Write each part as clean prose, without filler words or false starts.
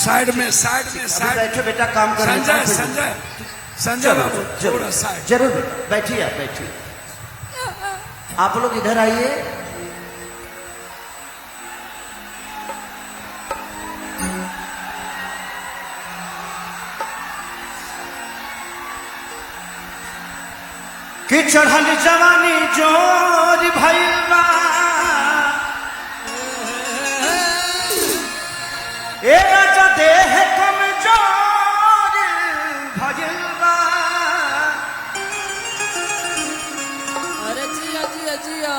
Side में बैठो बेटा, काम कर। संजय बाबू थोड़ा साइड। जरूर बैठिए, आप बैठिए। आप लोग इधर आइए। कि चढ़ल जवानी जोर भइल बा, ए राजा देह कमजोर भइल बा। अरे जिया जिया जिया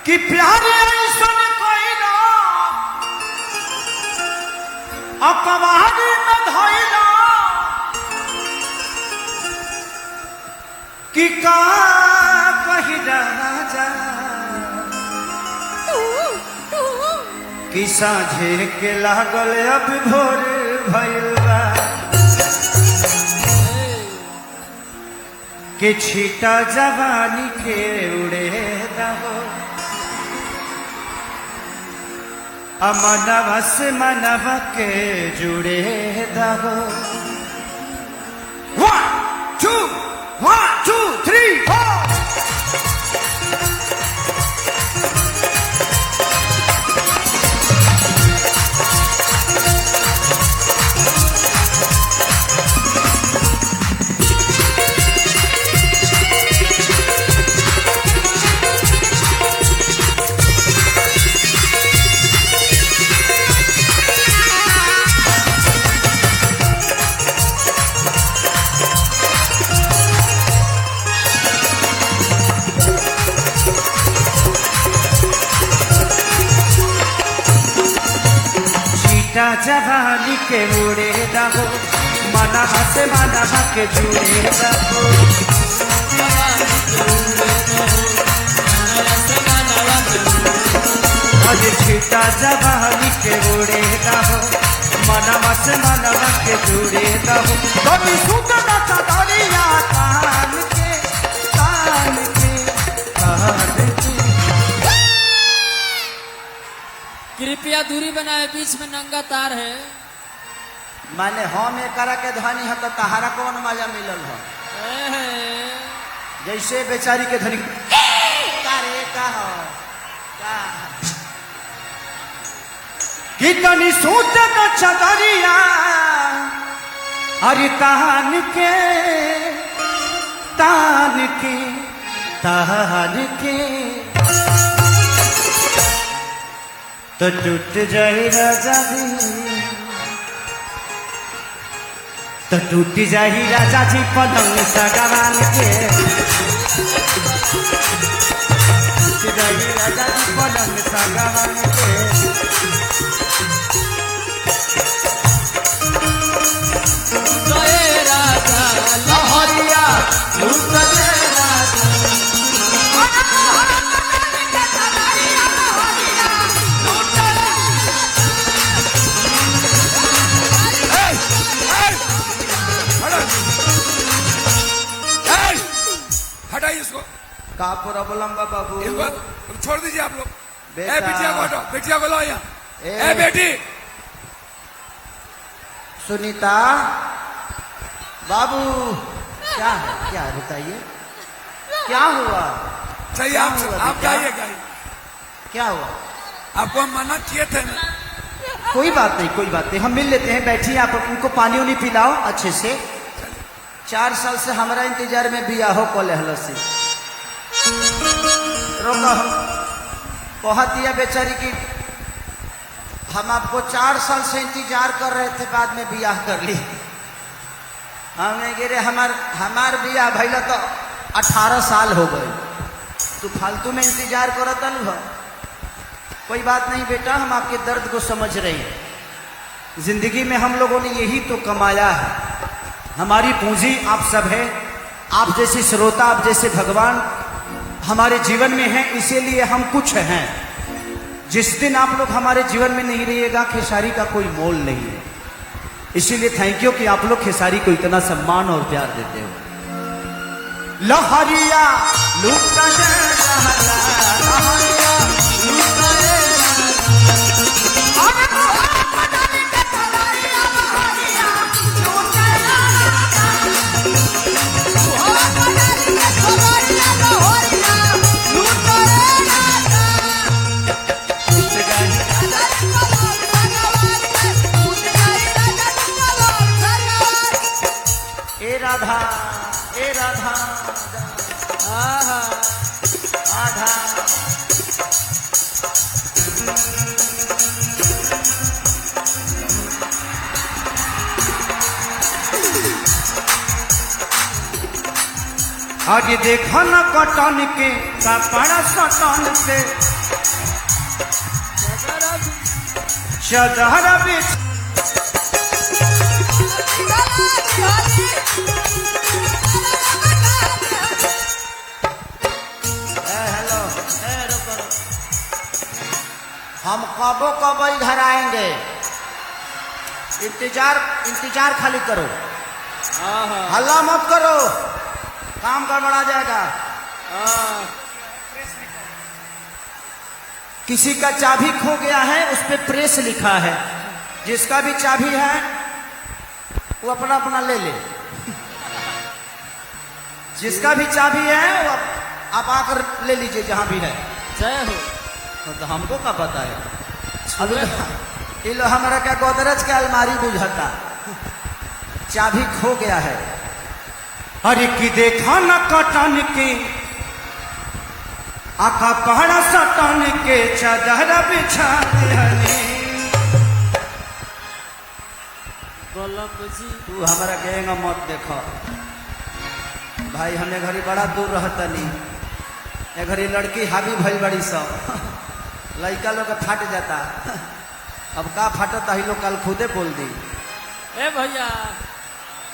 कि प्यार ऐसन कइला अकवारी में धइला, कि का कहि राजा कि साँझे के लागल अब भोर भइल बा, कि छीटा जवानी के उड़े दहो, अमनवा से मनवा के जुड़े दहो। 1 2 3 4 जवानी के उड़े दहो, मनवा से मनवा के जुड़े दहो। आज छीटा जवानी के उड़े दहो, मनवा से मनवा के जुड़े दहो। कभी सुतना चदरिया कान के कान के कान के। कृपया दूरी बनाए, बीच में नंगा तार है। माने हम एकरा के धनी है तो तहारा कौन मजा मिलल हो? जैसे बेचारी के धनी का हो का कि तनी सूत न चदरिया अरे तान के तान के तान के, तो टूट जाए राजा जी, तो टूट जाए राजा जी पलंग सगवान के, टूट जाए राजा जी पलंग सगवान के। राजा लहरिया लूट दे राजा, हटाइए इसको। का प्रॉब्लम बा बाबू? छोड़ दीजिए आप लोग। बेटा। बिटिया को हटाओ, बिटिया को लाओ यहाँ। ए बेटी सुनीता बाबू, क्या है? क्या बताइए, क्या हुआ? चाहिए क्या आप हुआ आप बेटा? गाइए गाइए। क्या हुआ? आपको हम मना किए थे ना। कोई बात नहीं, कोई बात नहीं, हम मिल लेते हैं। बैठिए, आप उनको पानी उनी पिलाओ अच्छे से। 4 साल से हमारा इंतजार में बियाहो कॉल हल से रोका हम कहा दिया बेचारी की हम आपको 4 साल से इंतजार कर रहे थे, बाद में बियाह कर ली। हमने गिरे हमार बियाह भैया तो 18 साल हो गए, तो फालतू में इंतजार करता न। कोई बात नहीं बेटा, हम आपके दर्द को समझ रहे हैं। जिंदगी में हम लोगों ने यही तो कमाया है, हमारी पूंजी आप सब है। आप जैसे श्रोता, आप जैसे भगवान हमारे जीवन में हैं, इसीलिए हम कुछ हैं। जिस दिन आप लोग हमारे जीवन में नहीं रहिएगा, खेसारी का कोई मोल नहीं है। इसीलिए थैंक यू कि आप लोग खेसारी को इतना सम्मान और प्यार देते हो। लहरिया लूटा लहरिया लूटा आज देखो न कटन के कपड़ा सटन से चदर बिछ हेलो हम कबो कबो इधर आएंगे, इंतजार खाली करो, हल्ला मत करो, काम गड़बड़ा जाएगा। किसी का चाबी खो गया है, उस पे प्रेस लिखा है, जिसका भी चाबी है वो अपना अपना ले ले। जिसका भी चाबी है वो आप आकर ले लीजिए जहां भी है। जय हो। तो हमको क्या पता है, अब ये लो हमारा क्या गोदरेज के अलमारी बुझाता, चाबी खो गया है। अरे की देखा न कटन के आका पहाड़ा सटन के चादर बिछा तू हमारा कहेगा मत देखो भाई, हमें घरी बड़ा दूर रहता नहीं, ये घरी लड़की हावी भई बड़ी सब लड़का लोग फाट जाता, अब का फाटता ही लोग कल खुदे बोल दी। ए भैया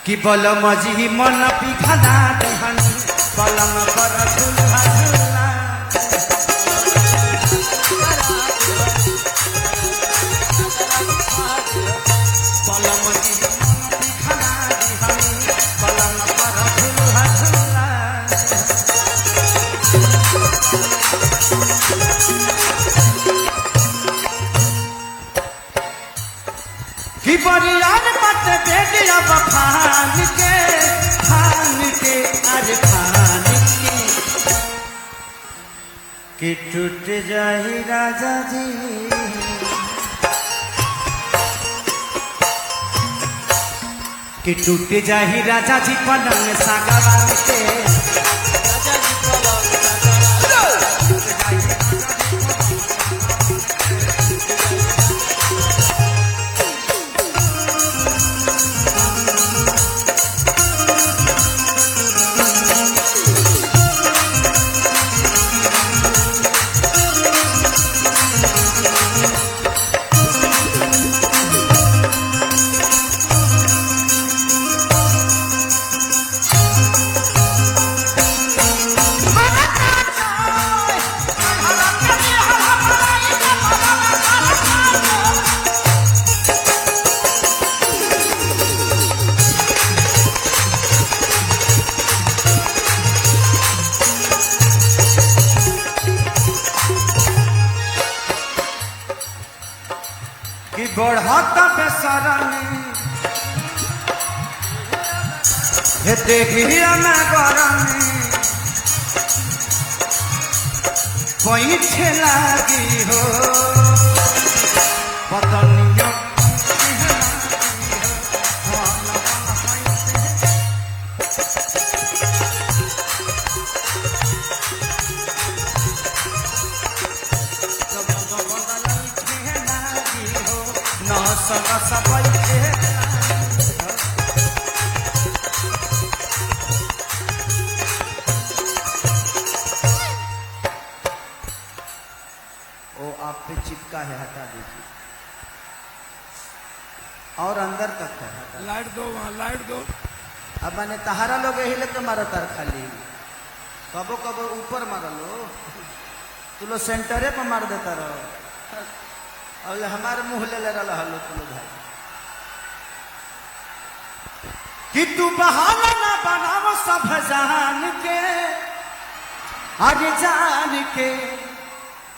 कि बलम जी मन पिघला दहनी बलम पर झुलहा झुला बलम जी मन पिघला दहनी बलम पर झुलहा झुला कि बरियार मत बेटिया बफान के आज खान के कि टूट जाही राजा जी कि टूट जाही राजा जी पलंग सागवान के राजा जी पलंग कि बढ़त बेसरनी हे देखिया मैं गरमी पैठे लागी हो पतनिया वो आप पे चिपका है, हटा दीजिए और अंदर तक है, हटा। लाइट दो, वहाँ लाइट दो। अब मैंने तहारा लोग यही लेके मारा तार खाली, कबो कबो ऊपर मार लो, तू लोग सेंटरे पर मार देता रहो, और हमारे मुंह ले रहा लो तुम लोग भाई कि तू बहाना ना बनाओ सब जान के, अरे जान के,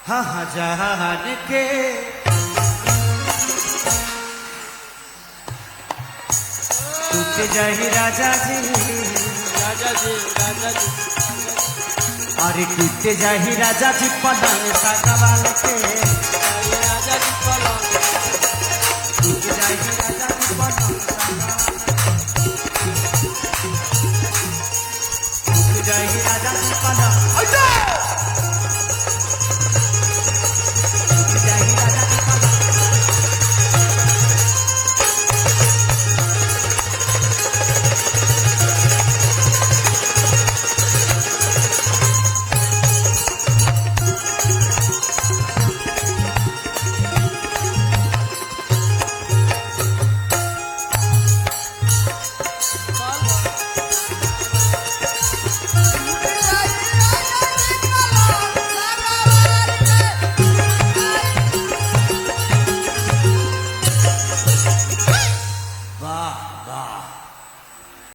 हाँ हाँ जान के टूट जाही राजा जी राजा जी अरे टूट जाही राजा जी पलंग सागवान के राजा जी पलंग